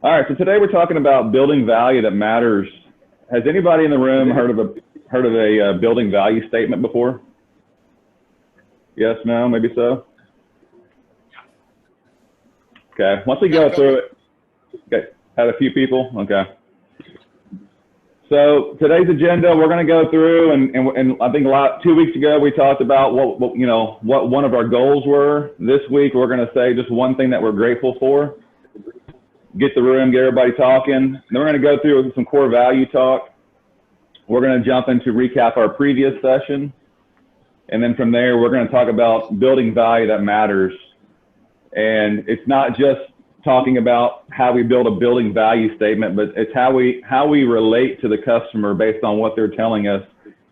All right, so today we're talking about building value that matters. Has anybody in the room heard of a building value statement before? Yes, no, maybe so. Okay, once we go through it, okay, had a few people. Okay. So today's agenda, we're going to go through, and I think 2 weeks ago we talked about what one of our goals were. This week we're going to say just one thing that we're grateful for. Get the room, get everybody talking. Then we're going to go through some core value talk. We're going to jump into recap our previous session, and then from there we're going to talk about building value that matters. And it's not just talking about how we build a building value statement, but it's how we relate to the customer based on what they're telling us,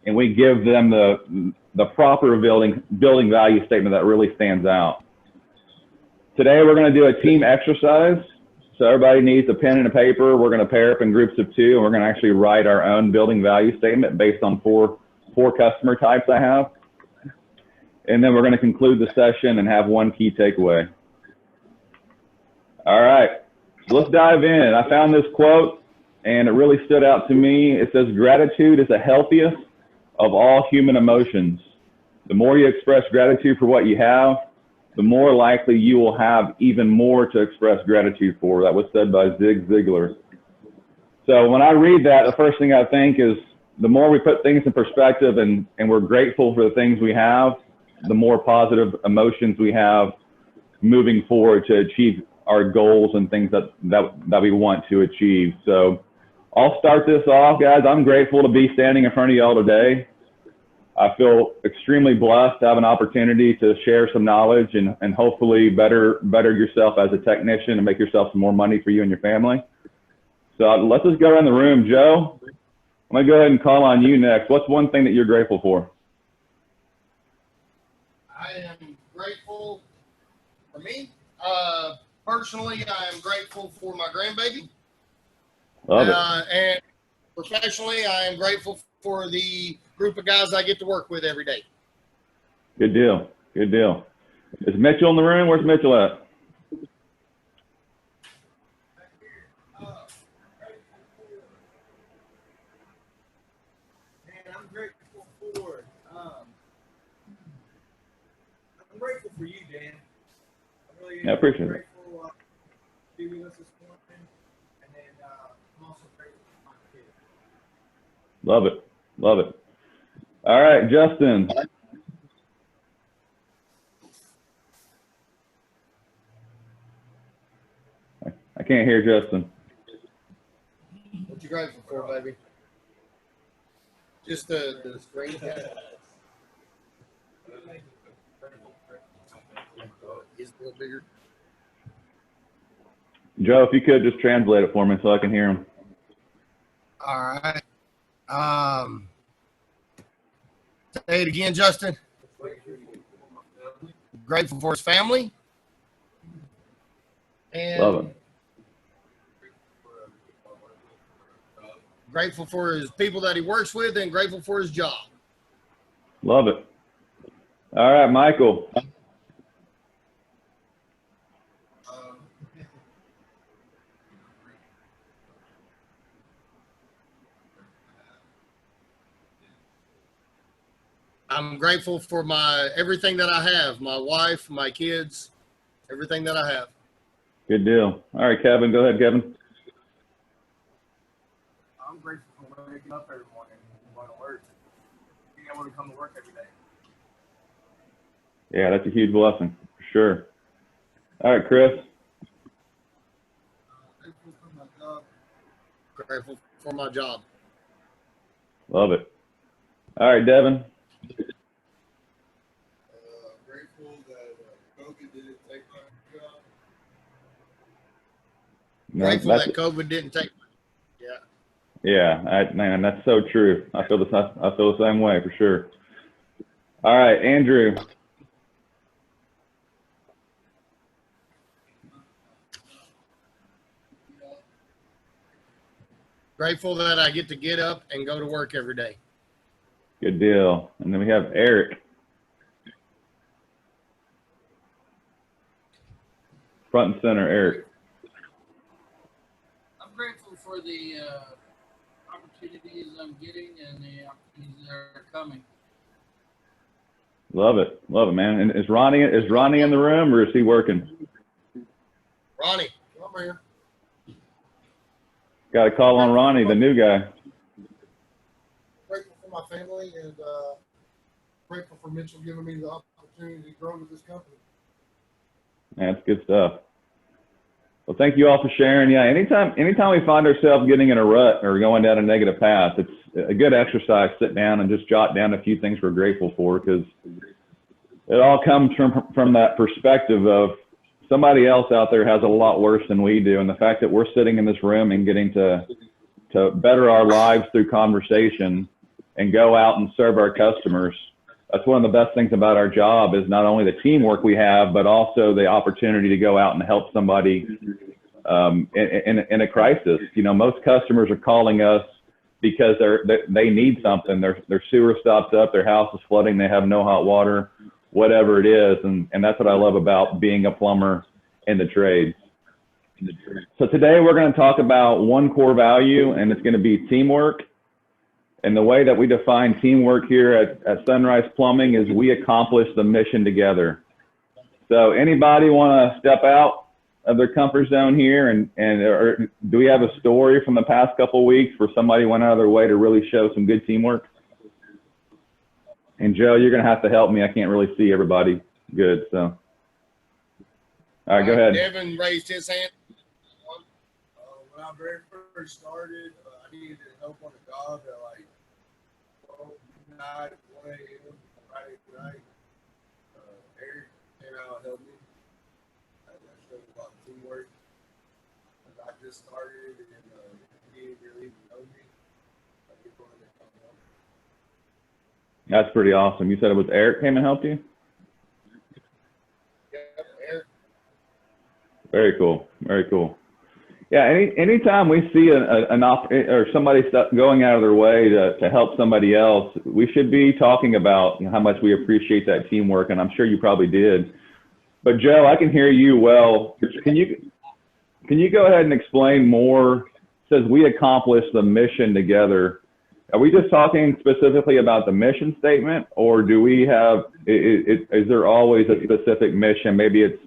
and we give them the proper building value statement that really stands out. Today we're going to do a team exercise, so everybody needs a pen and a paper. We're going to pair up in groups of 2, and we're going to actually write our own building value statement based on four customer types I have, and then we're going to conclude the session and have one key takeaway. All right, so let's dive in. I found this quote, and it really stood out to me. It says, "Gratitude is the healthiest of all human emotions. The more you express gratitude for what you have, the more likely you will have even more to express gratitude for." That was said by Zig Ziglar. So when I read that, the first thing I think is the more we put things in perspective and we're grateful for the things we have, the more positive emotions we have moving forward to achieve our goals and things that we want to achieve. So I'll start this off, guys. I'm grateful to be standing in front of y'all today. I feel extremely blessed to have an opportunity to share some knowledge and hopefully better yourself as a technician and make yourself some more money for you and your family. So let's just go around the room. Joe, I'm gonna go ahead and call on you next. What's one thing that you're grateful for? I am grateful for me. Personally, I am grateful for my grandbaby. Love it. And professionally, I am grateful for the group of guys I get to work with every day. Good deal. Good deal. Is Mitchell in the room? Where's Mitchell at? I'm grateful for I'm grateful for you, Dan. I really am. Yeah, I appreciate it. Grateful to be with us this morning, and then I'm also grateful for my kids. Love it. Love it. All right, Justin. I can't hear Justin. What you grateful for, baby? Just the screen. Is a little bigger. Joe, if you could just translate it for me so I can hear him. All right. Say it again, Justin. Grateful for his family. And Love it. Grateful for his people that he works with, and grateful for his job. Love it. All right, Michael. I'm grateful for everything that I have, my wife, my kids, everything that I have. Good deal. All right, Kevin, go ahead, Kevin. I'm grateful for waking up every morning and going to work, being able to come to work every day. Yeah, that's a huge blessing, for sure. All right, Chris. Grateful for my job. Grateful for my job. Love it. All right, Devin. Grateful that COVID didn't take my job. Grateful that COVID didn't take. Yeah, man, that's so true. I feel the same way for sure. All right, Andrew. Grateful that I get up and go to work every day. Good deal. And then we have Eric. Front and center, Eric. for the opportunities I'm getting and the opportunities that are coming. Love it, man. And is Ronnie in the room, or is he working? Ronnie, come here. Got to call on Ronnie, the new guy. Grateful for my family and grateful for Mitchell giving me the opportunity to grow with this company. That's good stuff. Well, thank you all for sharing. Yeah, anytime we find ourselves getting in a rut or going down a negative path, it's a good exercise. Sit down and just jot down a few things we're grateful for, because it all comes from that perspective of somebody else out there has a lot worse than we do, and the fact that we're sitting in this room and getting to better our lives through conversation and go out and serve our customers. That's one of the best things about our job, is not only the teamwork we have, but also the opportunity to go out and help somebody in a crisis. You know, most customers are calling us because they need something. Their sewer stopped up, their house is flooding, they have no hot water, whatever it is. And that's what I love about being a plumber in the trades. So today we're going to talk about one core value, and it's going to be teamwork. And the way that we define teamwork here at Sunrise Plumbing is we accomplish the mission together. So anybody want to step out of their comfort zone here, or do we have a story from the past couple of weeks where somebody went out of their way to really show some good teamwork? And Joe, you're going to have to help me. I can't really see everybody good. So, all right, go ahead. Devin raised his hand. When I very first started, I needed help on a job at like 12 midnight, 1 a.m. Friday night. Eric came out and helped me. That showed a lot of teamwork. I just started, and he didn't really even know me. I didn't want to come help. That's pretty awesome. You said it was Eric came and helped you? Yep, Eric. Very cool. Very cool. Yeah, anytime we see or somebody going out of their way to help somebody else, we should be talking about how much we appreciate that teamwork, and I'm sure you probably did. But Joe, I can hear you well. Can you go ahead and explain more? It says we accomplish the mission together. Are we just talking specifically about the mission statement, or do we have, is there always a specific mission? Maybe it's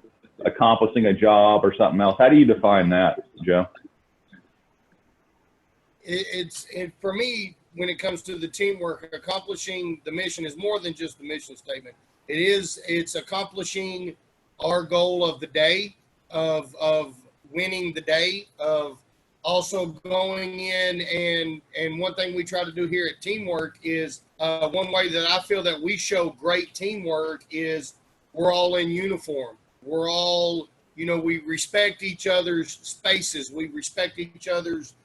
accomplishing a job or something else. How do you define that, Joe? It's for me, when it comes to the teamwork, accomplishing the mission is more than just the mission statement. It's accomplishing our goal of the day, of winning the day, of also going in, and one thing we try to do here at Teamwork is one way that I feel that we show great teamwork is we're all in uniform. We're all, we respect each other's spaces. We respect each other's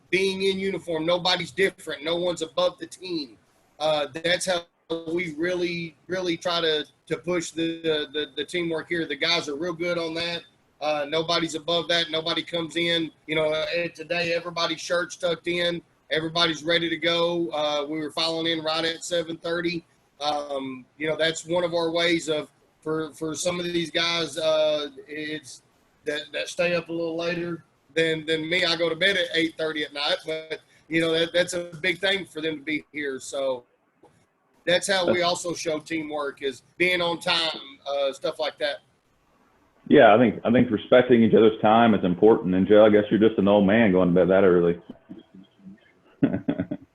being in uniform. Nobody's different. No one's above the team. That's how we really, really try to push the teamwork here. The guys are real good on that. Nobody's above that. Nobody comes in. Today everybody's shirts tucked in. Everybody's ready to go. We were filing in right at 7:30. That's one of our ways of, for some of these guys, it's that stay up a little later than me. I go to bed at 8:30 at night, but that's a big thing for them to be here. So that's how we also show teamwork, is being on time, stuff like that. Yeah, I think respecting each other's time is important. And Joe, I guess you're just an old man going to bed that early.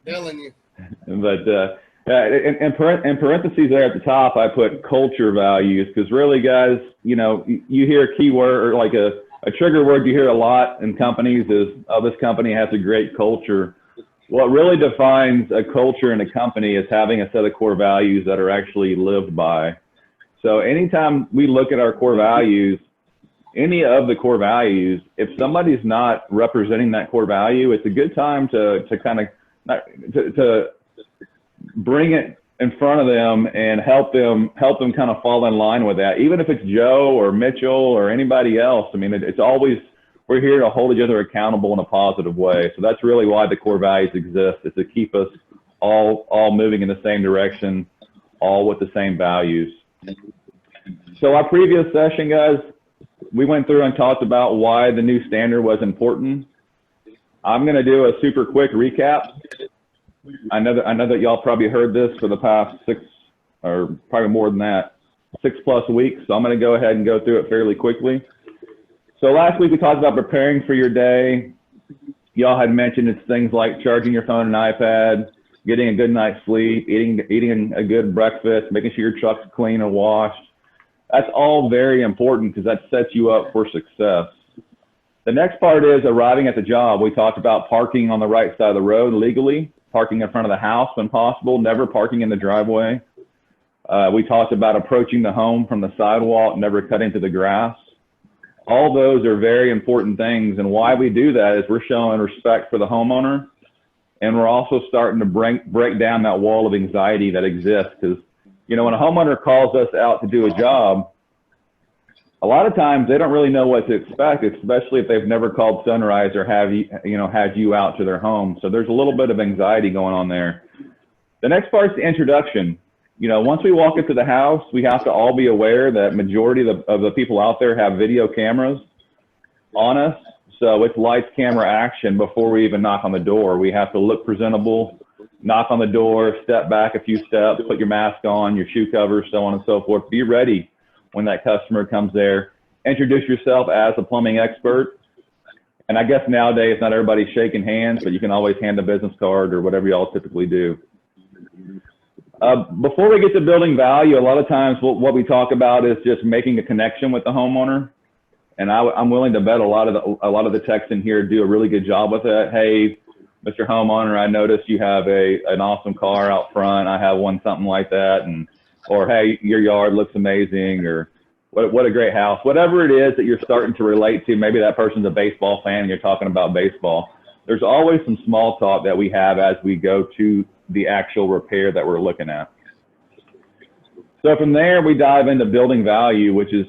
Telling you. But in parentheses there at the top, I put culture values, because really, guys, you hear a keyword or like a trigger word you hear a lot in companies is, oh, this company has a great culture. What really defines a culture in a company is having a set of core values that are actually lived by. So anytime we look at our core values, any of the core values, if somebody's not representing that core value, it's a good time to bring it in front of them and help them kind of fall in line with that. Even if it's Joe or Mitchell or anybody else, I mean, it's always, we're here to hold each other accountable in a positive way. So that's really why the core values exist, is to keep us all moving in the same direction, all with the same values. So our previous session, guys, we went through and talked about why the new standard was important. I'm going to do a super quick recap. I know that y'all probably heard this for the past 6 or probably more than that, 6+ weeks. So I'm going to go ahead and go through it fairly quickly. So last week we talked about preparing for your day. Y'all had mentioned it's things like charging your phone and iPad, getting a good night's sleep, eating a good breakfast, making sure your truck's clean and washed. That's all very important because that sets you up for success. The next part is arriving at the job. We talked about parking on the right side of the road legally, parking in front of the house when possible, never parking in the driveway. We talked about approaching the home from the sidewalk, never cutting to the grass. All those are very important things, and why we do that is we're showing respect for the homeowner, and we're also starting to break down that wall of anxiety that exists. Because, you know, when a homeowner calls us out to do a job, a lot of times they don't really know what to expect, especially if they've never called Sunrise or had you out to their home. So there's a little bit of anxiety going on there. The next part is the introduction. You know, once we walk into the house, we have to all be aware that majority of the people out there have video cameras on us. So it's lights, camera, action before we even knock on the door. We have to look presentable, knock on the door, step back a few steps, put your mask on, your shoe covers, so on and so forth. Be ready when that customer comes there. Introduce yourself as a plumbing expert. And I guess nowadays, not everybody's shaking hands, but you can always hand a business card or whatever y'all typically do. Before we get to building value, a lot of times what we talk about is just making a connection with the homeowner. And I'm willing to bet a lot of the techs in here do a really good job with it. Hey, Mr. Homeowner, I noticed you have an awesome car out front. I have one, something like that. Or hey, your yard looks amazing, or what a great house. Whatever it is that you're starting to relate to, maybe that person's a baseball fan and you're talking about baseball. There's always some small talk that we have as we go to the actual repair that we're looking at. So from there, we dive into building value, which is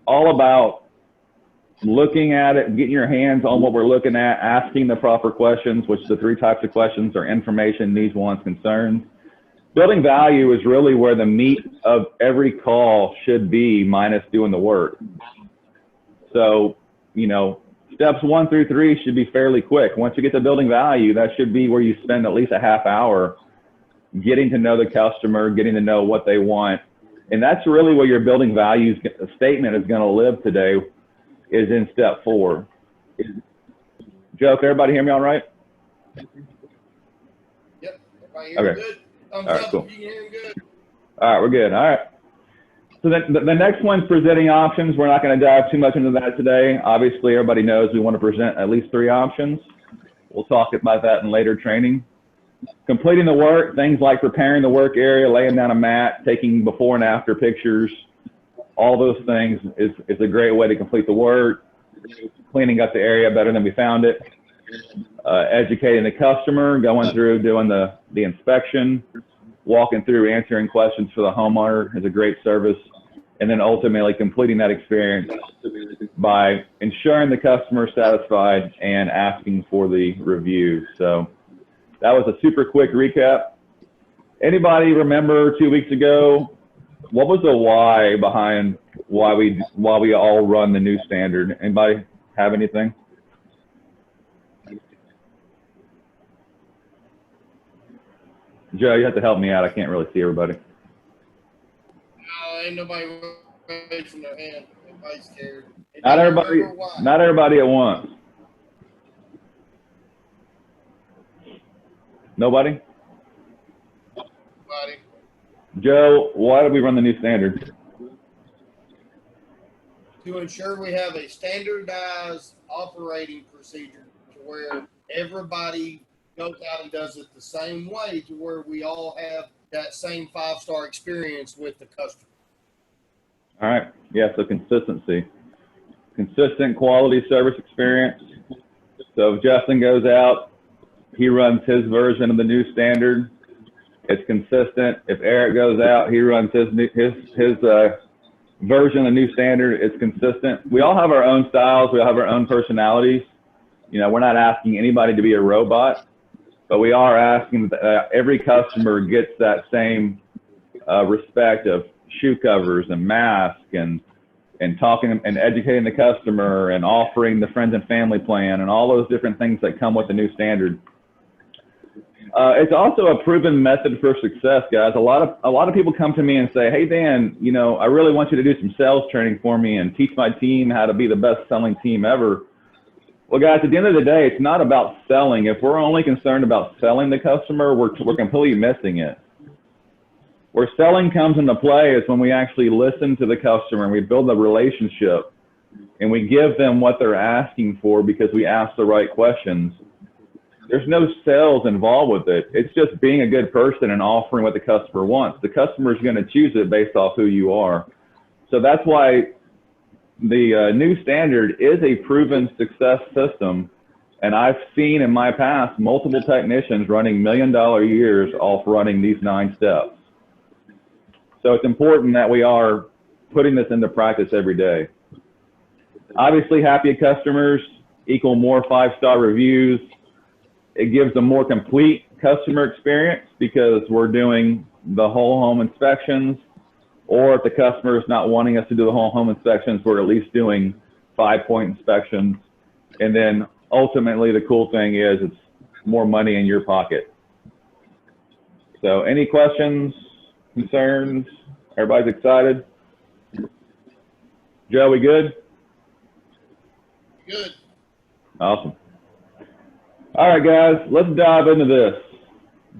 all about looking at it, getting your hands on what we're looking at, asking the proper questions, which the 3 types of questions are information, needs, wants, concerns. Building value is really where the meat of every call should be, minus doing the work. So, you know, steps 1 through 3 should be fairly quick. Once you get to building value, that should be where you spend at least a half hour getting to know the customer, getting to know what they want. And that's really where your building values statement is going to live today, is in step 4. Joe, can everybody hear me all right? Yep. Everybody hear Okay. good? All right, cool. You can hear him good. All right, we're good. All right. So the next one's presenting options. We're not going to dive too much into that today. Obviously, everybody knows we want to present at least 3 options. We'll talk about that in later training. Completing the work, things like preparing the work area, laying down a mat, taking before and after pictures, all those things is a great way to complete the work. Cleaning up the area better than we found it. Educating the customer, going through, doing the inspection, walking through, answering questions for the homeowner is a great service. And then ultimately completing that experience by ensuring the customer is satisfied and asking for the review. So that was a super quick recap. Anybody remember 2 weeks ago, what was the why behind why we all run the new standard? Anybody have anything? Joe, you have to help me out. I can't really see everybody. No, ain't nobody raising their hand. Everybody's scared. Not everybody at once. Nobody? Nobody. Joe, why did we run the new standard? To ensure we have a standardized operating procedure to where everybody goes out and does it the same way, to where we all have that same 5-star experience with the customer. All right. Yeah, so consistency. Consistent quality service experience. So if Justin goes out, he runs his version of the new standard. It's consistent. If Eric goes out, he runs his version of the new standard. It's consistent. We all have our own styles. We all have our own personalities. You know, we're not asking anybody to be a robot, but we are asking that every customer gets that same respect of shoe covers and masks and and talking and educating the customer and offering the friends and family plan and all those different things that come with the new standard. It's also a proven method for success, guys. A lot of people come to me and say, "Hey, Dan, you know, I really want you to do some sales training for me and teach my team how to be the best selling team ever." Well, guys, at the end of the day, it's not about selling. If we're only concerned about selling the customer, we're completely missing it. Where selling comes into play is when we actually listen to the customer and we build a relationship and we give them what they're asking for because we ask the right questions. There's no sales involved with it. It's just being a good person and offering what the customer wants. The customer is going to choose it based off who you are. So that's why the new standard is a proven success system. And I've seen in my past multiple technicians running $1 million years off running these 9 steps. So it's important that we are putting this into practice every day. Obviously, happy customers equal more 5-star reviews. It gives a more complete customer experience because we're doing the whole home inspections, or if the customer is not wanting us to do the whole home inspections, we're at least doing 5-point inspections. And then ultimately the cool thing is it's more money in your pocket. So any questions, concerns? Everybody's excited? Joe, we good? Good. Awesome. All right, guys, let's dive into this.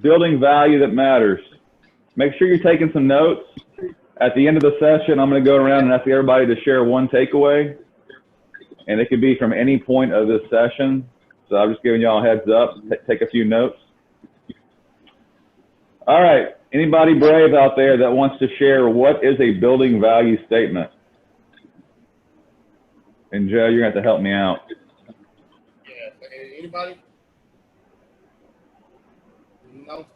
Building value that matters. Make sure you're taking some notes. At the end of the session, I'm going to go around and ask everybody to share one takeaway. And it could be from any point of this session. So I'm just giving y'all a heads up. Take a few notes. All right. Anybody brave out there that wants to share what is a building value statement? And Joe, you're going to have to help me out. Yeah. Anybody? No.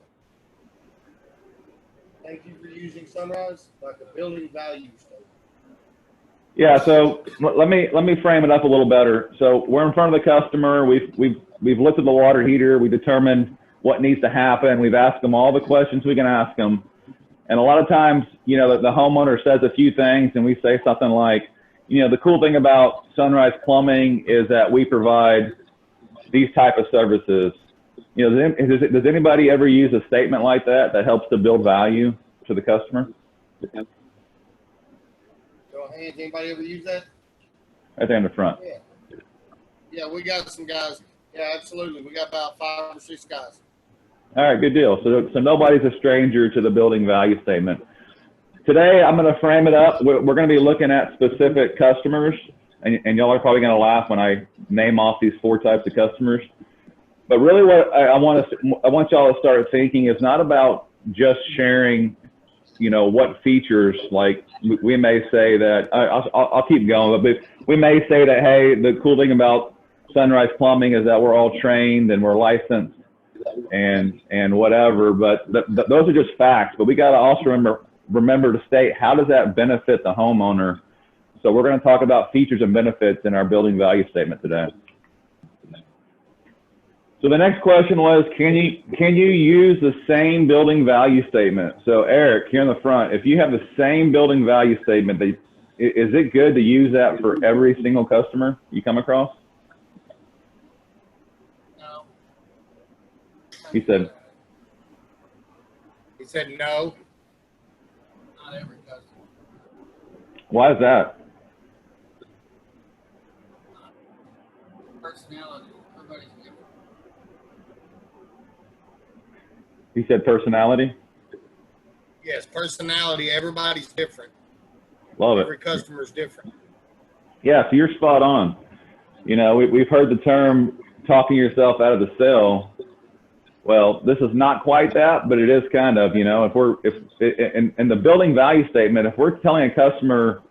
Thank you for using Sunrise like a building value statement. Yeah, so let me frame it up a little better. So we're in front of the customer. We've looked at the water heater. We determined what needs to happen. We've asked them all the questions we can ask them. And a lot of times, you know, the homeowner says a few things and we say something like, you know, the cool thing about Sunrise Plumbing is that we provide these type of services. You know, does anybody ever use a statement like that helps to build value to the customer? Hands, anybody ever use that? Right there in the front. Yeah. Yeah, we got some guys. Yeah, absolutely. We got about 5 or 6 guys. All right, good deal. So nobody's a stranger to the building value statement. Today, I'm going to frame it up. We're going to be looking at specific customers, and y'all are probably going to laugh when I name off these 4 types of customers. But really what I want y'all to start thinking is not about just sharing, you know, what features, like we may say that, I'll keep going, but we may say that, hey, the cool thing about Sunrise Plumbing is that we're all trained and we're licensed and whatever, but those are just facts. But we got to also remember to state, how does that benefit the homeowner? So we're going to talk about features and benefits in our building value statement today. So the next question was, can you use the same building value statement? So Eric, here in the front, if you have the same building value statement, is it good to use that for every single customer you come across? No. He said No. Not every customer. Why is that? Personality. Everybody's different. He said personality. Yes, personality. Everybody's different. Love it. Every customer is different. Yeah, so you're spot on. You know, we've heard the term talking yourself out of the sale. Well, this is not quite that, but it is kind of, you know, in the building value statement, if we're telling a customer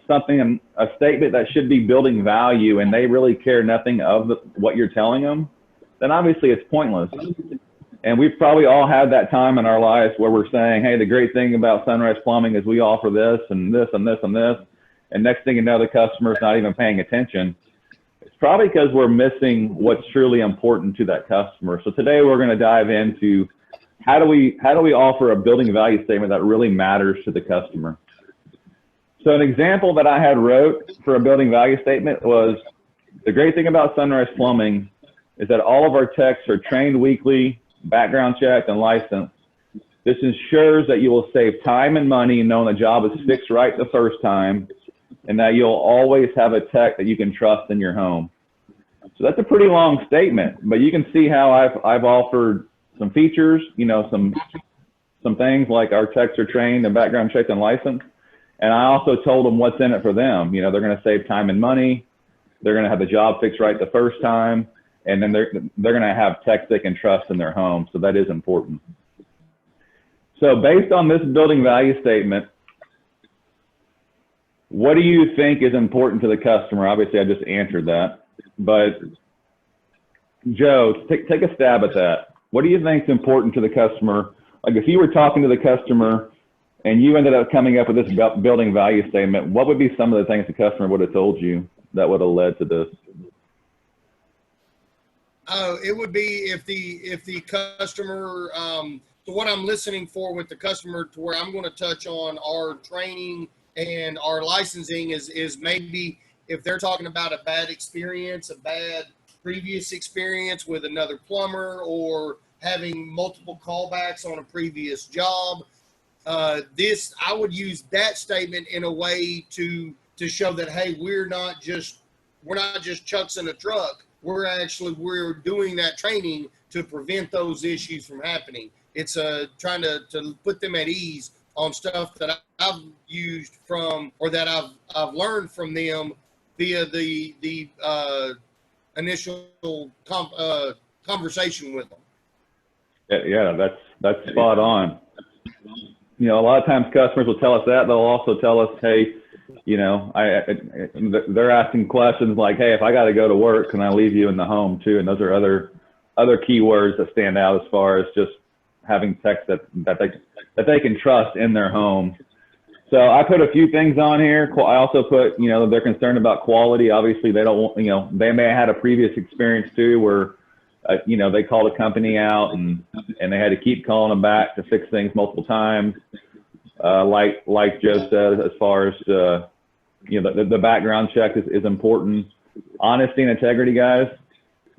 something, a statement that should be building value, and they really care nothing of what you're telling them, then obviously it's pointless. And we've probably all had that time in our lives where we're saying, hey, the great thing about Sunrise Plumbing is we offer this and this and this and this. And next thing you know, the customer's not even paying attention. It's probably because we're missing what's truly important to that customer. So today we're going to dive into how do we offer a building value statement that really matters to the customer. So an example that I had wrote for a building value statement was, the great thing about Sunrise Plumbing is that all of our techs are trained weekly, background checked, and licensed. This ensures that you will save time and money knowing the job is fixed right the first time, and that you'll always have a tech that you can trust in your home. So that's a pretty long statement, but you can see how I've offered some features, you know, some things like our techs are trained and background checked and licensed. And I also told them what's in it for them. You know, they're going to save time and money. They're going to have the job fixed right the first time, and then they're going to have techs they can trust in their home. So that is important. So based on this building value statement, what do you think is important to the customer? Obviously, I just answered that, but Joe, take a stab at that. What do you think is important to the customer? Like if you were talking to the customer and you ended up coming up with this building value statement, what would be some of the things the customer would have told you that would have led to this? It would be if the customer, so what I'm listening for with the customer, to where I'm going to touch on our training and our licensing is maybe if they're talking about a bad experience, a bad previous experience with another plumber, or having multiple callbacks on a previous job. I would use that statement in a way to show that, hey, we're not just chucks in a truck. We're doing that training to prevent those issues from happening. It's trying to put them at ease on stuff that I've used from, or that I've learned from them via the initial conversation with them. Yeah, that's spot on. You know, a lot of times customers will tell us that. They'll also tell us, hey, you know, they're asking questions like, hey, if I got to go to work, can I leave you in the home too? And those are other key words that stand out as far as just having techs that they can trust in their home. So I put a few things on here. I also put, you know, they're concerned about quality. Obviously, they don't want, you know, they may have had a previous experience too where, you know, they called a company out and they had to keep calling them back to fix things multiple times. Like Joe said, as far as, you know, the background check is important. Honesty and integrity, guys.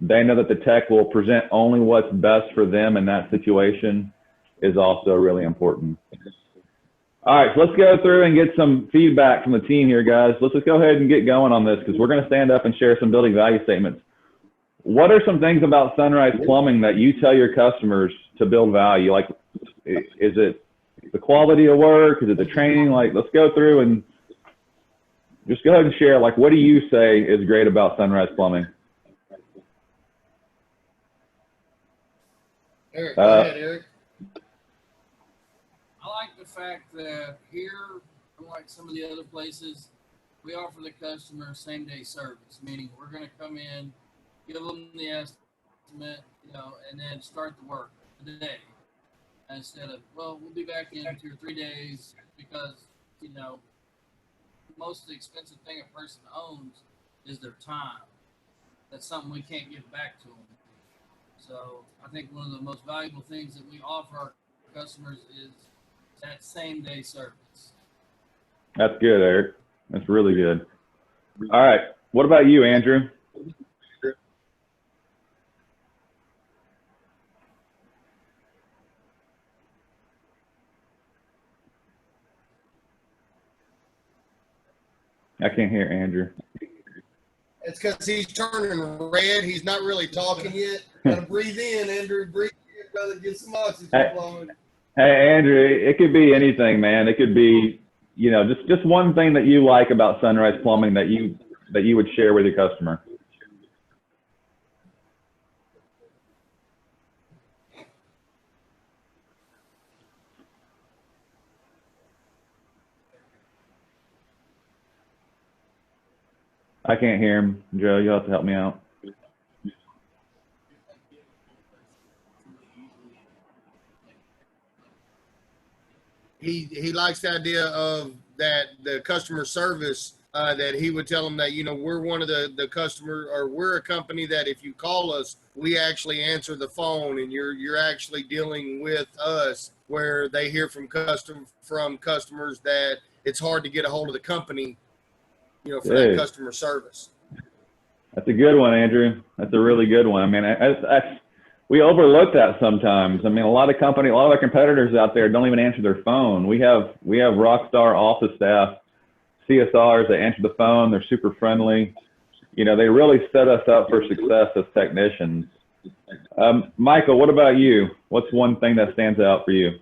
They know that the tech will present only what's best for them in that situation is also really important. All right, so let's go through and get some feedback from the team here, guys. Let's just go ahead and get going on this because we're going to stand up and share some building value statements. What are some things about Sunrise Plumbing that you tell your customers to build value? Like, is it the quality of work? Is it the training? Like, let's go through and just go ahead and share, like, what do you say is great about Sunrise Plumbing? Eric, go ahead, Eric. I like the fact that here, unlike some of the other places, we offer the customer same-day service, meaning we're going to come in, give them the estimate, you know, and then start the work today. Instead of, well, we'll be back in 2 or 3 days because, you know, most of the expensive thing a person owns is their time. That's something we can't give back to them. So I think one of the most valuable things that we offer our customers is that same-day service. That's good, Eric. That's really good. All right. What about you, Andrew? I can't hear Andrew. It's because he's turning red. He's not really talking yet. Gotta breathe in, Andrew. Breathe in, brother. Get some oxygen flowing. Hey, Andrew, it could be anything, man. It could be, you know, just one thing that you like about Sunrise Plumbing that you would share with your customer. I can't hear him. Joe, you'll have to help me out. He likes the idea of that the customer service, that he would tell them that, you know, we're one of the customer, or we're a company that if you call us, we actually answer the phone and you're actually dealing with us, where they hear from customers that it's hard to get a hold of the company, for that customer service. That's a good one, Andrew. That's a really good one. I mean, we overlook that sometimes. I mean, a lot of our competitors out there don't even answer their phone. We have rockstar office staff, CSRs that answer the phone. They're super friendly. They really set us up for success as technicians. Michael, what about you? What's one thing that stands out for you?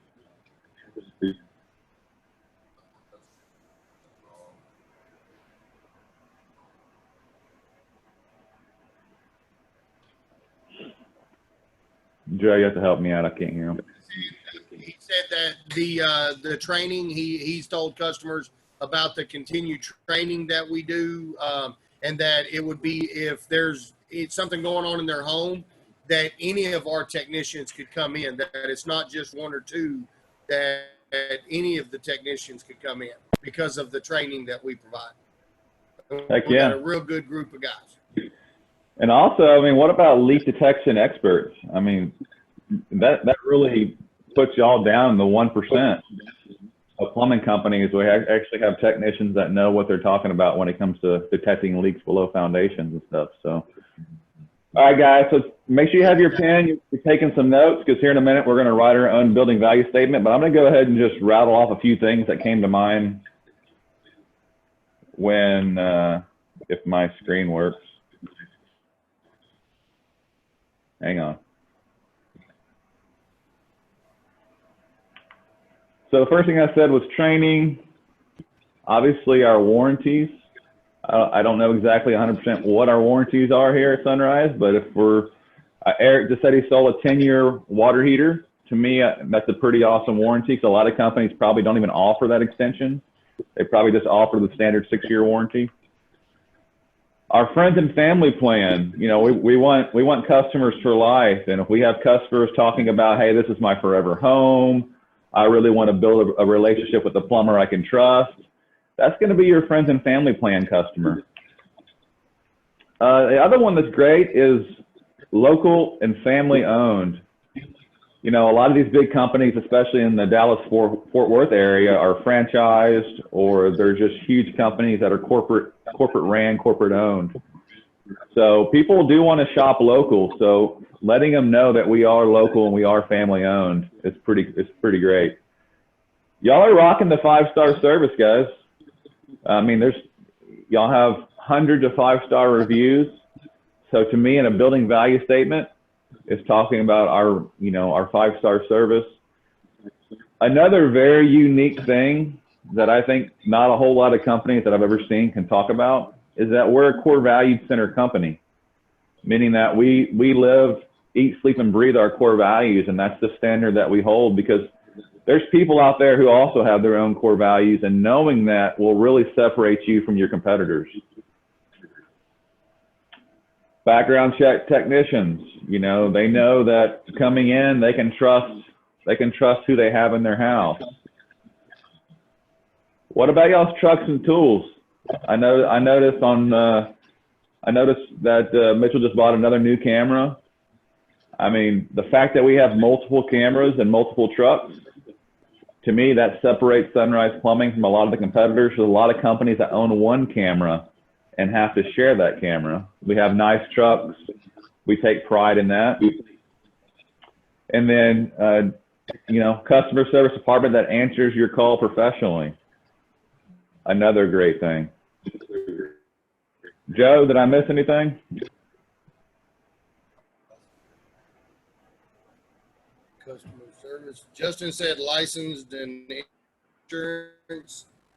Joe, you have to help me out. I can't hear him. He said that the training, he's told customers about the continued training that we do, and that it would be if there's something going on in their home, that any of our technicians could come in, that it's not just one or two, that any of the technicians could come in because of the training that we provide. Heck We yeah. got a real good group of guys. And also, I mean, what about leak detection experts? I mean, that really puts y'all down in the 1% of plumbing companies. We actually have technicians that know what they're talking about when it comes to detecting leaks below foundations and stuff. So, all right, guys, so make sure you have your pen. You're taking some notes, because here in a minute we're going to write our own building value statement. But I'm going to go ahead and just rattle off a few things that came to mind when, if my screen works. Hang on. So the first thing I said was training. Obviously, our warranties. I don't know exactly 100% what our warranties are here at Sunrise, but if Eric just said he sold a 10-year water heater. To me, that's a pretty awesome warranty. So a lot of companies probably don't even offer that extension. They probably just offer the standard 6-year warranty. Our friends and family plan, we want customers for life. And if we have customers talking about, hey, this is my forever home, I really want to build a relationship with a plumber I can trust, that's going to be your friends and family plan customer. The other one that's great is local and family owned. A lot of these big companies, especially in the Dallas-Fort Worth area, are franchised, or they're just huge companies that are corporate ran, corporate owned. So people do want to shop local. So letting them know that we are local and we are family owned is pretty great. Y'all are rocking the 5-star service, guys. I mean, y'all have hundreds of 5-star reviews. So to me, in a building value statement, it's talking about our 5-star service. Another very unique thing that I think not a whole lot of companies that I've ever seen can talk about is that we're a core value center company, meaning that we live, eat, sleep, and breathe our core values, and that's the standard that we hold, because there's people out there who also have their own core values, and knowing that will really separate you from your competitors. Background check technicians, they know that coming in, they can trust who they have in their house. What about y'all's trucks and tools? I noticed that Mitchell just bought another new camera. I mean, the fact that we have multiple cameras and multiple trucks, to me, that separates Sunrise Plumbing from a lot of the competitors. There's a lot of companies that own one camera and have to share that camera. We have nice trucks. We take pride in that. And then, customer service department that answers your call professionally. Another great thing. Joe, did I miss anything? Customer service. Justin said licensed and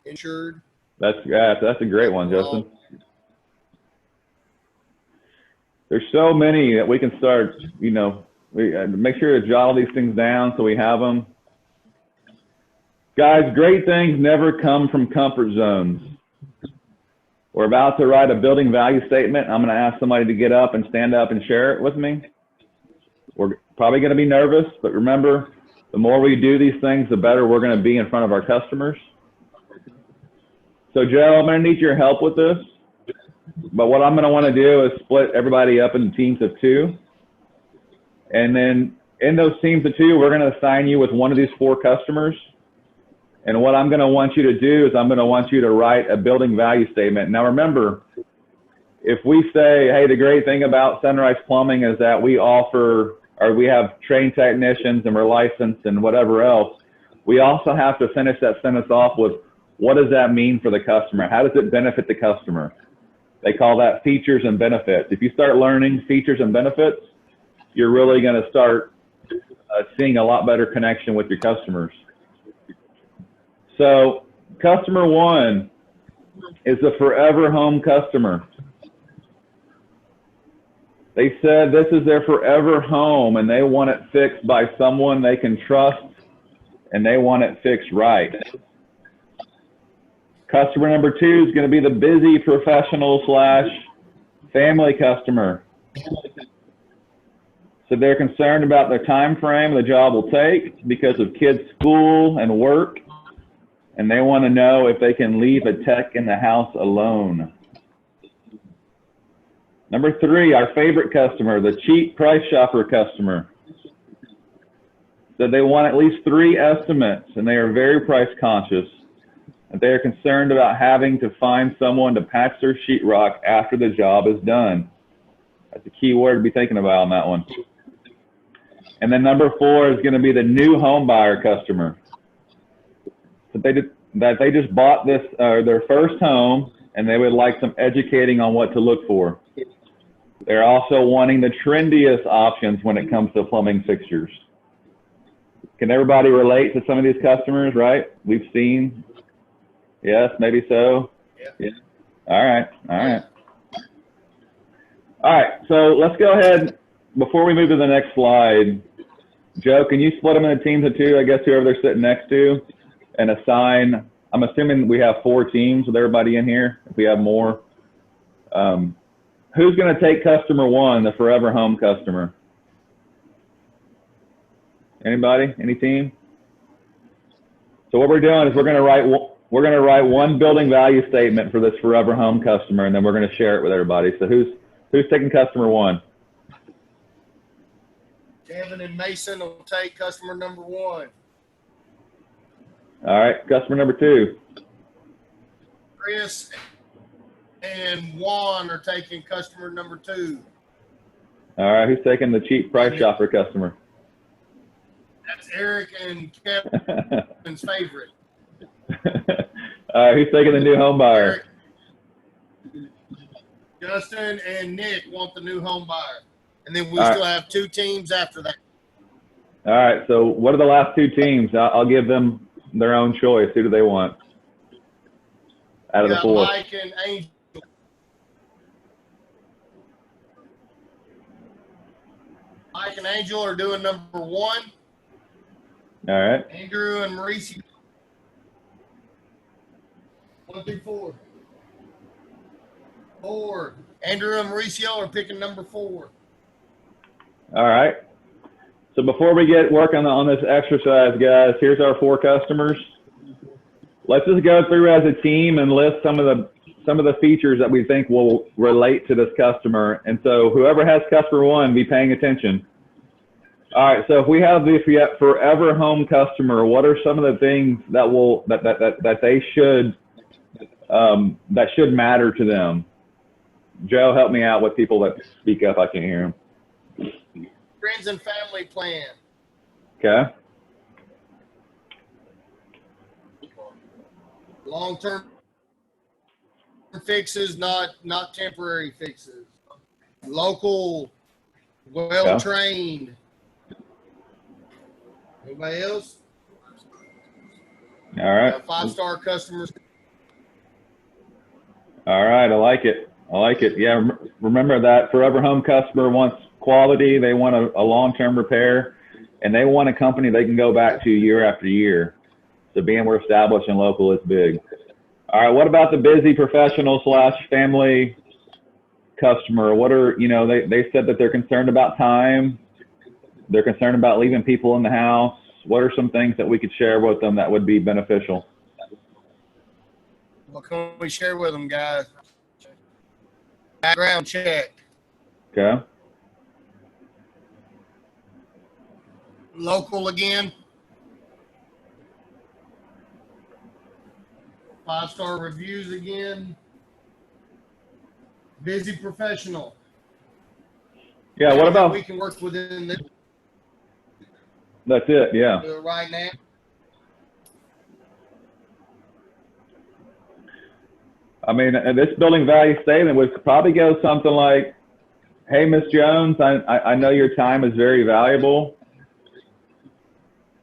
insured. That's a great one, Justin. There's so many that we can start, we make sure to jot all these things down so we have them. Guys, great things never come from comfort zones. We're about to write a building value statement. I'm going to ask somebody to get up and stand up and share it with me. We're probably going to be nervous, but remember, the more we do these things, the better we're going to be in front of our customers. So Joe, I'm going to need your help with this. But what I'm going to want to do is split everybody up into teams of 2. And then in those teams of 2, we're going to assign you with one of these 4 customers. And what I'm going to want you to do is I'm going to want you to write a building value statement. Now remember, if we say, hey, the great thing about Sunrise Plumbing is that we offer, or we have trained technicians and we're licensed and whatever else, we also have to finish that sentence off with, what does that mean for the customer? How does it benefit the customer? They call that features and benefits. If you start learning features and benefits, you're really going to start seeing a lot better connection with your customers. So customer one is a forever home customer. They said this is their forever home and they want it fixed by someone they can trust and they want it fixed right. Customer number two is going to be the busy professional / family customer. So they're concerned about the time frame the job will take because of kids' school and work, and they want to know if they can leave a tech in the house alone. Number three, our favorite customer, the cheap price shopper customer. So they want at least 3 estimates, and they are very price conscious. And they are concerned about having to find someone to patch their sheetrock after the job is done. That's a key word to be thinking about on that one. And then number 4 is going to be the new home buyer customer. So they just bought this their first home, and they would like some educating on what to look for. They're also wanting the trendiest options when it comes to plumbing fixtures. Can everybody relate to some of these customers, right? We've seen, yes, maybe so. Yeah. All right. All right, so let's go ahead. Before we move to the next slide, Joe, can you split them into teams of 2, I guess whoever they're sitting next to, and assign, I'm assuming we have 4 teams with everybody in here, if we have more. Who's going to take customer 1, the forever home customer? Anybody? Any team? So what we're doing is we're going to write one building value statement for this forever home customer, and then we're going to share it with everybody. So who's taking customer 1? Kevin and Mason will take customer number 1. All right, customer number 2. Chris and Juan are taking customer number 2. All right, who's taking the cheap price shopper customer? That's Eric and Kevin's favorite. All right, who's taking the new home buyer? Eric, Justin and Nick want the new home buyer. And then we All still right. have 2 teams after that. All right, so what are the last 2 teams? I'll give them their own choice. Who do they want out of the 4? Mike and Angel. Mike and Angel are doing number 1. All right. Andrew and Mauricio. 1 through 4. 4. Andrew and Mauricio are picking number 4. All right. So before we get working on this exercise, guys, here's our 4 customers. Let's just go through as a team and list some of the features that we think will relate to this customer. And so whoever has customer 1, be paying attention. All right. So if we have the forever home customer, what are some of the things that they should that should matter to them? Joe, help me out with people that speak up. I can't hear them. Friends and family plan. Okay. Long-term fixes, not temporary fixes. Local, well-trained. Anybody else? All right. 5-star customers. All right. I like it. Yeah. Remember that forever home customer wants quality. They want a long-term repair, and they want a company they can go back to year after year. So being more established and local is big. All right. What about the busy professional / family customer? What are, they said that they're concerned about time. They're concerned about leaving people in the house. What are some things that we could share with them that would be beneficial? What can we share with them, guys? Background check. Okay. Local again. 5-star reviews again. Busy professional. Yeah. What about? We can work within this That's it. Yeah. right now. I mean, this building value statement would probably go something like, "Hey, Miss Jones, I know your time is very valuable.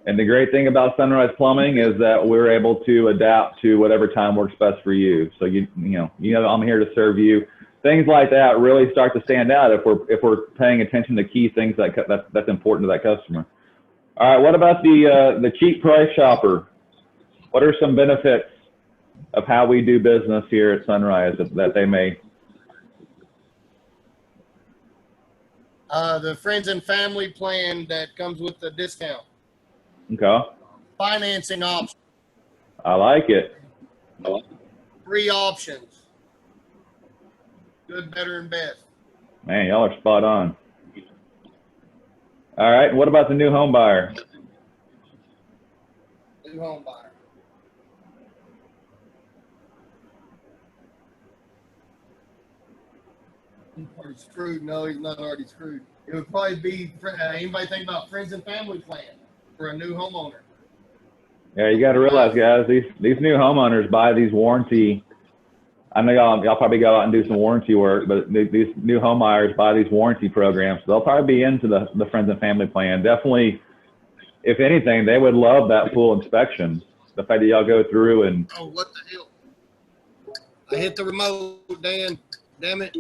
And the great thing about Sunrise Plumbing is that we're able to adapt to whatever time works best for you. So you know, I'm here to serve you." Things like that really start to stand out if we're paying attention to key things that's important to that customer. All right, what about the cheap price shopper? What are some benefits of how we do business here at Sunrise that they may? The friends and family plan that comes with the discount. Okay, Financing options. I like it. 3 options. Good, better, and best. Man, y'all are spot on. All right, what about the new home buyer? New home buyer. He's already screwed. No, he's not already screwed. It would probably be anybody think about friends and family plan for a new homeowner. Yeah, you got to realize, guys, these new homeowners buy these warranty. I know y'all probably go out and do some warranty work, but these new home buyers buy these warranty programs. So they'll probably be into the friends and family plan. Definitely, if anything, they would love that full inspection. The fact that y'all go through and. Oh, what the hell? I hit the remote, Dan. Damn it.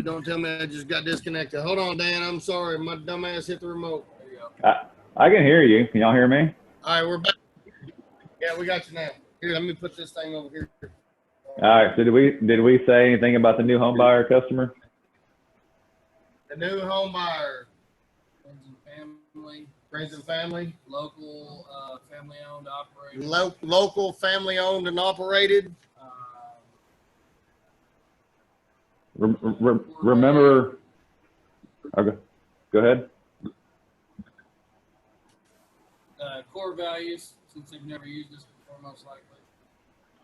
Don't tell me I just got disconnected. Hold on, Dan. I'm sorry. My dumb ass hit the remote. There you go. I can hear you. Can y'all hear me? All right, we're back. Yeah, we got you now. Here, let me put this thing over here. All right. So did we say anything about the new home buyer customer? The new home buyer, Friends and family, friends and family, local, family-owned operated. local family owned and operated. Remember. Okay. Go ahead. Core values, since they've never used this before, most likely.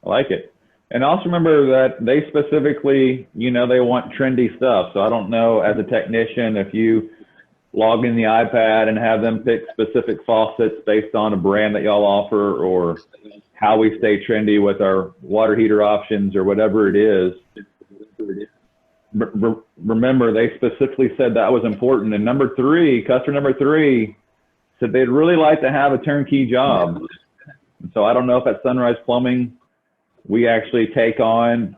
I like it. And also remember that they specifically, they want trendy stuff. So I don't know, as a technician, if you log in the iPad and have them pick specific faucets based on a brand that y'all offer, or how we stay trendy with our water heater options or whatever it is. Remember, they specifically said that was important. And customer number 3 said they'd really like to have a turnkey job. So I don't know if at Sunrise Plumbing, we actually take on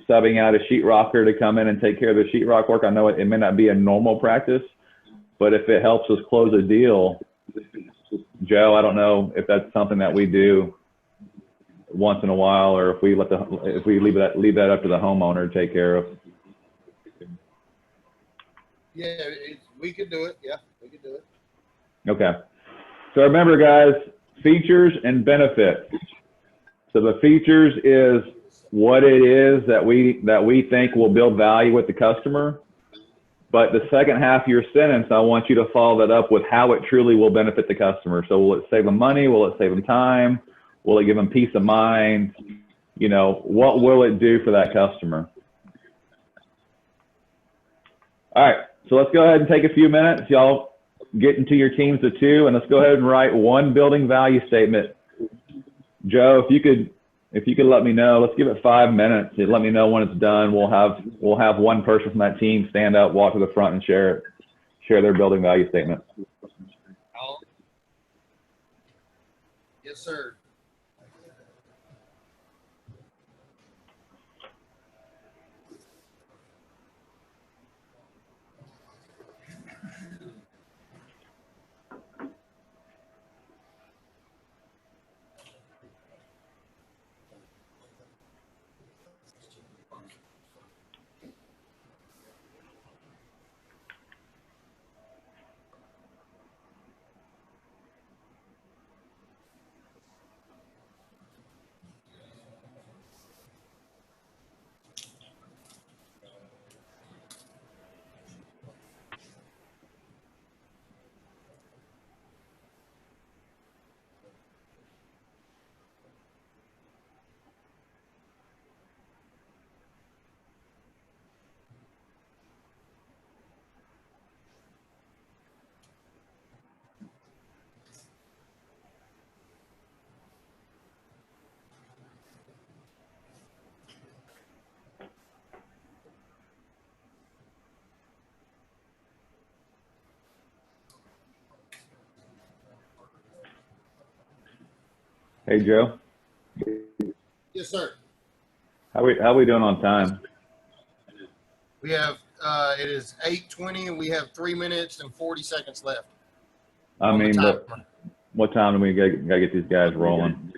subbing out a sheetrocker to come in and take care of the sheetrock work. I know it may not be a normal practice, but if it helps us close a deal, Joe, I don't know if that's something that we do once in a while, or if we leave that up to the homeowner to take care of. Yeah, we could do it. Yeah, we could do it. Okay. So remember, guys, features and benefits. So the features is what it is that we think will build value with the customer. But the second half of your sentence, I want you to follow that up with how it truly will benefit the customer. So will it save them money? Will it save them time? Will it give them peace of mind? What will it do for that customer? All right. So let's go ahead and take a few minutes. Y'all get into your teams of 2, and let's go ahead and write one building value statement. Joe, if you could let me know, let's give it 5 minutes. Let me know when it's done. We'll have one person from that team stand up, walk to the front, and share their building value statement. Yes, sir. Hey, Joe. Yes, sir. How we doing on time? We have it is 8:20 and we have 3 minutes and 40 seconds left I on the mean, timer. but what time do we gotta get these guys rolling?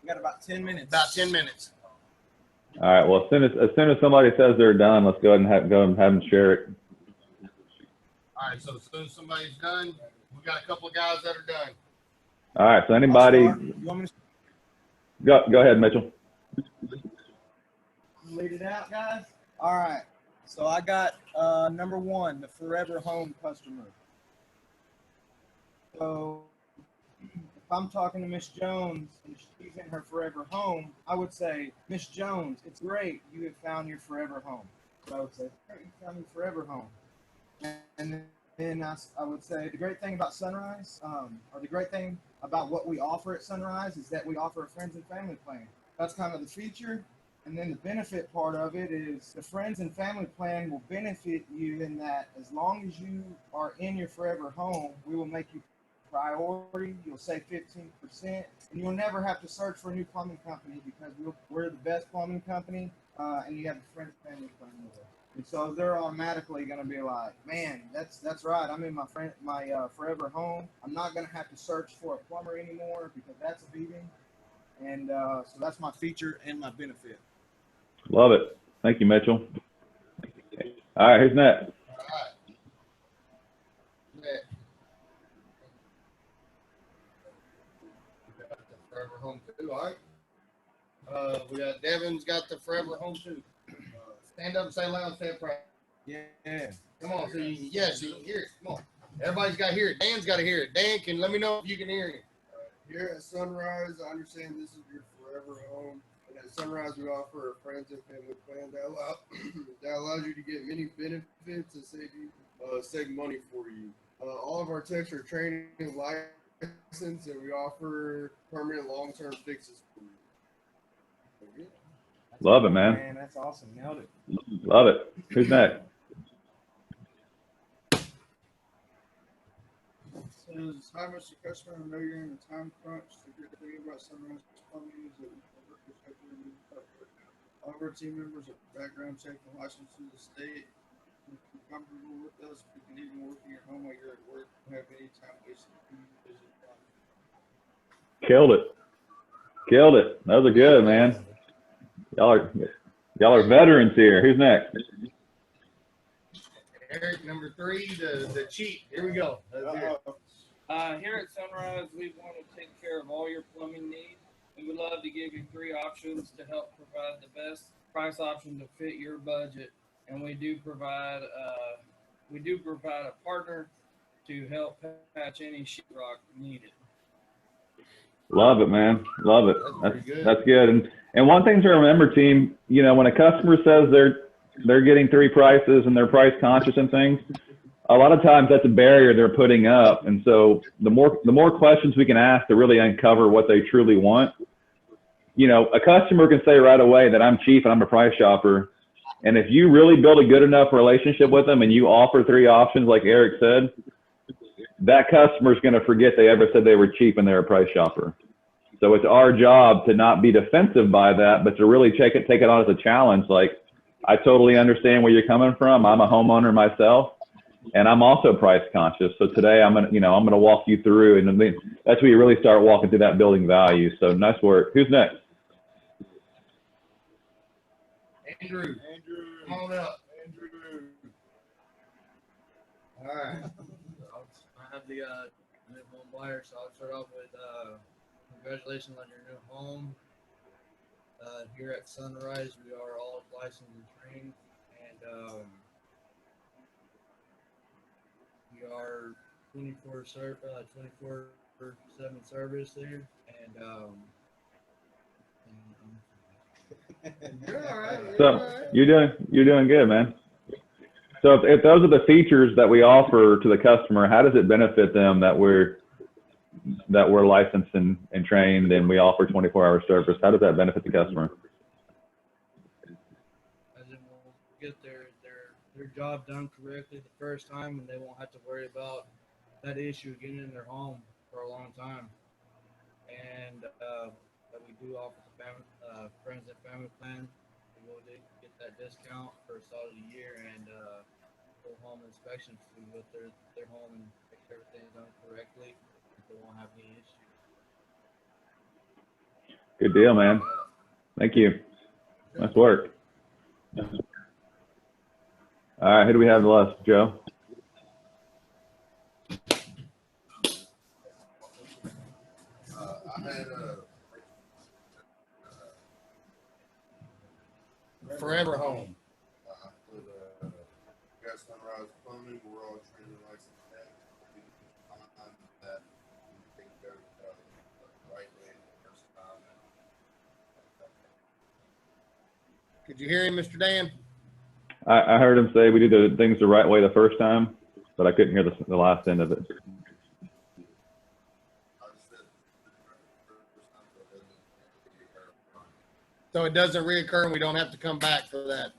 We got about 10 minutes. About 10 minutes. All right. Well, as soon as somebody says they're done, let's go ahead and have them share it. All right, so as soon as somebody's done, we got a couple of guys that are done. All right. So I'll anybody, start. You want me to go ahead, Mitchell. lead it out, guys? All right. So I got number one, the forever home customer. So if I'm talking to Miss Jones and she's in her forever home, I would say, Miss Jones, it's great you have found your forever home. So I would say, great, you found your forever home. And then I would say the great thing about Sunrise, or the great thing about what we offer at Sunrise is that we offer a friends and family plan. That's kind of the feature. And then the benefit part of it is the friends and family plan will benefit you in that as long as you are in your forever home, we will make you priority. You'll save 15%, and you'll never have to search for a new plumbing company because we're the best plumbing company, and you have a friends and family plan with us. And so they're automatically going to be like, man, that's right. I'm in my forever home. I'm not going to have to search for a plumber anymore because that's a beating. And so that's my feature and my benefit. Love it. Thank you, Mitchell. All right. Who's next? All right. Yeah. We got the forever home too. All right. We got Devin's got the forever home too. Stand up and say loud, say it proud. Yeah. Come on, so you can hear it. Come on. Everybody's got to hear it. Dan's got to hear it. Dan, can let me know if you can hear it. Here at Sunrise, I understand this is your forever home. And at Sunrise, we offer a friends and family plan that allows you to get many benefits and save money for you. All of our techs are trained and licensed, and we offer permanent long-term fixes for you. Love it, man. Man, that's awesome. Nailed it. Love it. Who's next? Says, hi, Mr. Customer. I know you're in a time crunch. The good thing about Sunrise Plumbing is that we can work with you. All of our team members are background checked and licensed through the state. If you're comfortable with us, we can even work in your home while you're at work. We don't have any time wasted. Killed it. Killed it. Those are good, man. Y'all are veterans here. Who's next? Eric, number 3, the cheat. Here we go. Here at Sunrise, we want to take care of all your plumbing needs. We would love to give you 3 options to help provide the best price option to fit your budget, and we do provide a partner to help patch any sheetrock needed. Love it, man. Love it. That's good. And one thing to remember, team, you know, when a customer says they're getting 3 prices and they're price conscious and things, a lot of times that's a barrier they're putting up. And so the more questions we can ask to really uncover what they truly want, you know, a customer can say right away that I'm cheap and I'm a price shopper. And if you really build a good enough relationship with them and you offer 3 options, like Eric said, that customer is going to forget they ever said they were cheap and they're a price shopper. So it's our job to not be defensive by that, but to really take it on as a challenge. Like, I totally understand where you're coming from. I'm a homeowner myself, and I'm also price conscious. So today I'm gonna walk you through, and that's where you really start walking through that building value. So nice work. Who's next? Andrew, come on up. Andrew. All right. I have the new home buyer, so I'll start off with congratulations on your new home. Here at Sunrise, we are all licensed and trained, and we are 24/7 service there, and You're all right. So you're doing good, man. So if those are the features that we offer to the customer, how does it benefit them that we're licensed and trained and we offer 24-hour service? How does that benefit the customer? as it will get their job done correctly the first time, and they won't have to worry about that issue again in their home for a long time. and that we do offer the family, friends and family plan. We will get that discount for a solid year and full home inspections to go through their home and make sure everything's done correctly. They won't have any issues. Good deal, man. Thank you. Nice work. All right, who do we have left, Joe? I had Forever home. with gas sunrise plumbing. We're all trained and licensed that. That we take care of the right way the first time. Could you hear him, Mr. Dan? I heard him say we do the things the right way the first time, but I couldn't hear the last end of it. I just said the first time so it doesn't take care of it. So it doesn't reoccur and we don't have to come back for that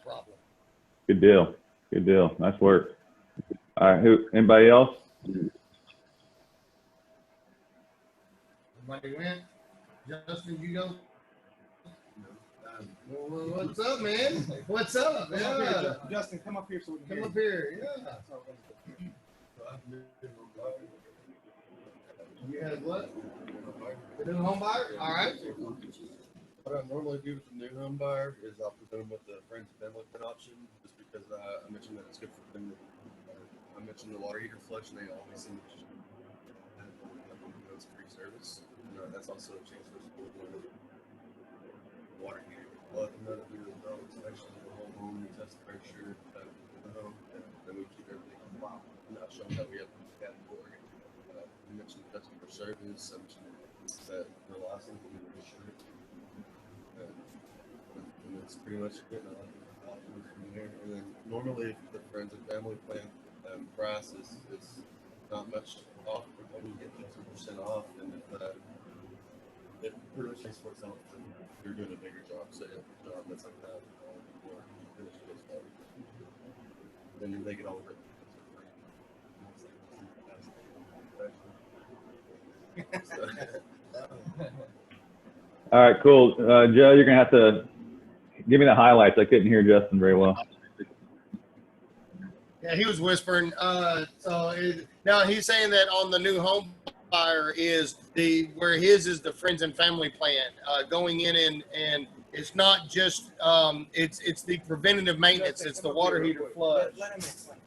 problem. Good deal. Good deal. Nice work. All right, anybody else? Everybody went? Justin, you go? Well, what's up, man? What's up? Come up here, Yeah. Justin, come up here so we can Come hear up here. Yeah. You had what? The new home buyer? All right. What I normally do with the new home buyer is I'll present them with the friends and family plan option, just because I mentioned that it's good for them. I mentioned the water heater flush, and they always seem to just it's free service. That's also a chance for school to water heater. Let them know that we do the inspection of the whole home, we test the pressure of the home, and then we keep everything on file. And I'll show them that we have the category. We mentioned customer service. I mentioned that the license will be reassured. And that's pretty much it. From there. And then normally the friends and family plan price is not much off. We get 50% off, and it pretty much makes for itself. You're doing a bigger job, say a job that's like that, or finish it. Then they get all the All right, cool. Joe, you're gonna have to give me the highlights. I couldn't hear Justin very well. Yeah, he was whispering. Now he's saying that on the new home buyer is where his is the friends and family plan going in and it's not just it's the preventative maintenance. Justin, It's come the up water here real heater quick. flush. Let him explain.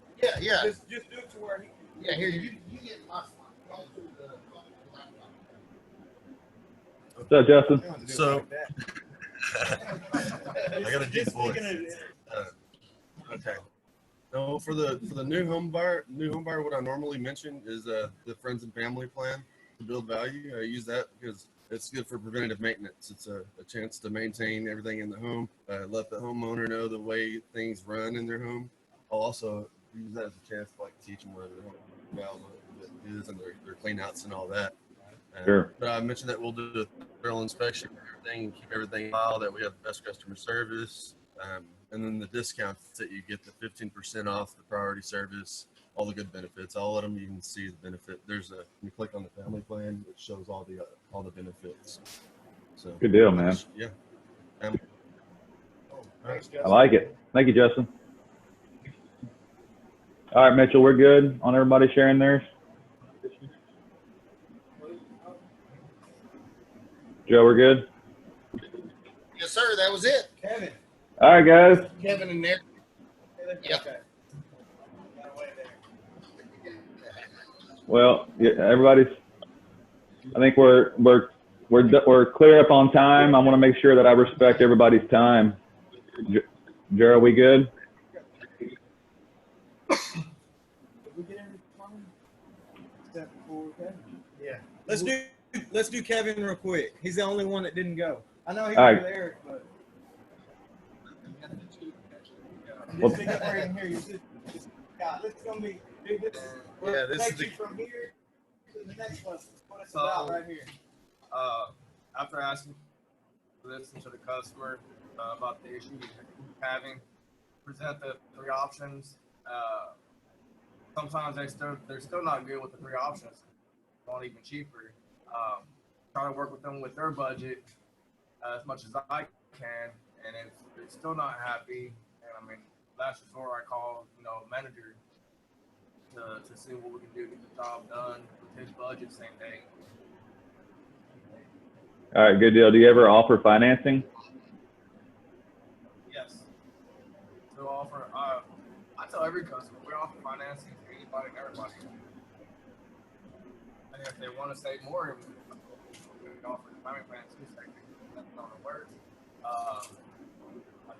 Yeah. Just do it to where he. Yeah, here you get my slide. What's up, Justin? You don't have to do it So- like that. I got a deep voice. Okay. No, for the new home buyer, what I normally mention is the friends and family plan to build value. I use that because it's good for preventative maintenance. It's a chance to maintain everything in the home. Let the homeowner know the way things run in their home. I'll also use that as a chance to teach them where their home valve is and their clean outs and all that. Sure. But I mentioned that we'll do a thorough inspection of everything, keep everything filed, that we have the best customer service. And then the discounts that you get, the 15% off, the priority service, all the good benefits. I'll let them even see the benefit. When you click on the family plan, it shows all the benefits. So Good deal, man. Yeah. Thanks, Justin. I like it. Thank you, Justin. All right, Mitchell, we're good on everybody sharing theirs. Joe, we're good. Yes, sir. That was it. Kevin. All right, guys. Kevin and Nick. Yep. Okay. Got away there. Well, yeah, everybody's. I think we're clear up on time. I want to make sure that I respect everybody's time. Joe, are we good? Did we get everything? Except for Kevin. Yeah. Let's do Kevin real quick. He's the only one that didn't go. I know he All was right. there, but Well- just speak up where he can hear you. Yeah, this is gonna be. Dude, Yeah, this is take the- you from here to the next one. That's what it's So- about right here. After asking to listen to the customer about the issue he's having, present the three options. Sometimes they're still not good with the three options. Not even cheaper. try to work with them with their budget as much as I can. And if they're still not happy, and I mean, last resort, I call, manager to see what we can do to get the job done with his budget same day. All right, good deal. Do you ever offer financing? Yes. So offer, I tell every customer we offer financing to anybody and everybody. And if they want to save more, we offer the payment plan too. That's not a word. I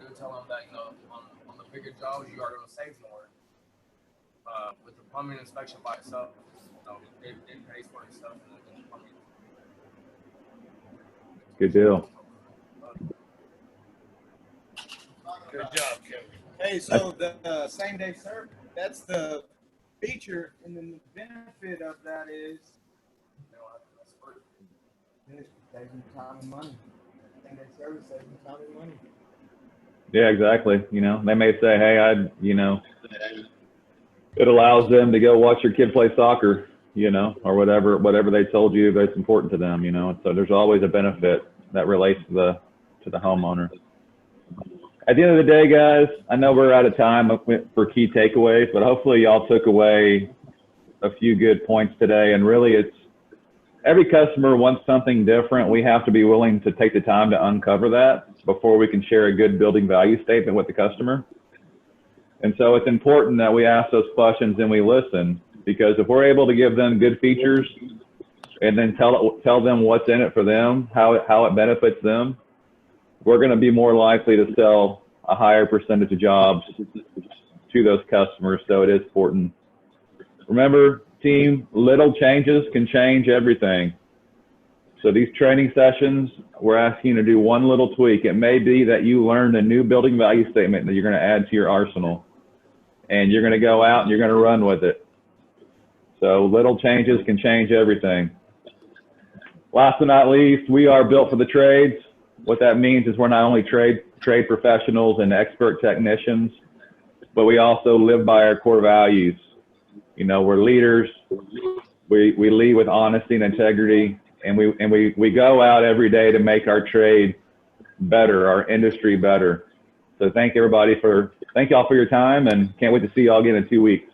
do tell them that on the bigger jobs you are going to save more. With the plumbing inspection by itself, it pays for itself in the plumbing. Good deal. Good job, Kevin. Hey, so the same day service, that's the feature, and then the benefit of that is it saves you time and money. Same day service saves you time and money. Yeah, exactly. They may say, hey, it allows them to go watch your kid play soccer, or whatever they told you that's important to them, So there's always a benefit that relates to the homeowner. At the end of the day, guys, I know we're out of time for key takeaways, but hopefully y'all took away a few good points today. And really, it's every customer wants something different. We have to be willing to take the time to uncover that before we can share a good building value statement with the customer. And so it's important that we ask those questions and we listen, because if we're able to give them good features and then tell them what's in it for them, how it benefits them, we're going to be more likely to sell a higher percentage of jobs to those customers. So it is important. Remember, team, little changes can change everything. So these training sessions, we're asking you to do one little tweak. It may be that you learned a new building value statement that you're going to add to your arsenal, and you're going to go out and you're going to run with it. So little changes can change everything. Last but not least, we are built for the trades. What that means is we're not only trade professionals and expert technicians, but we also live by our core values. We're leaders. We lead with honesty and integrity, and we go out every day to make our trade better, our industry better. So thank y'all for your time, and can't wait to see y'all again in 2 weeks.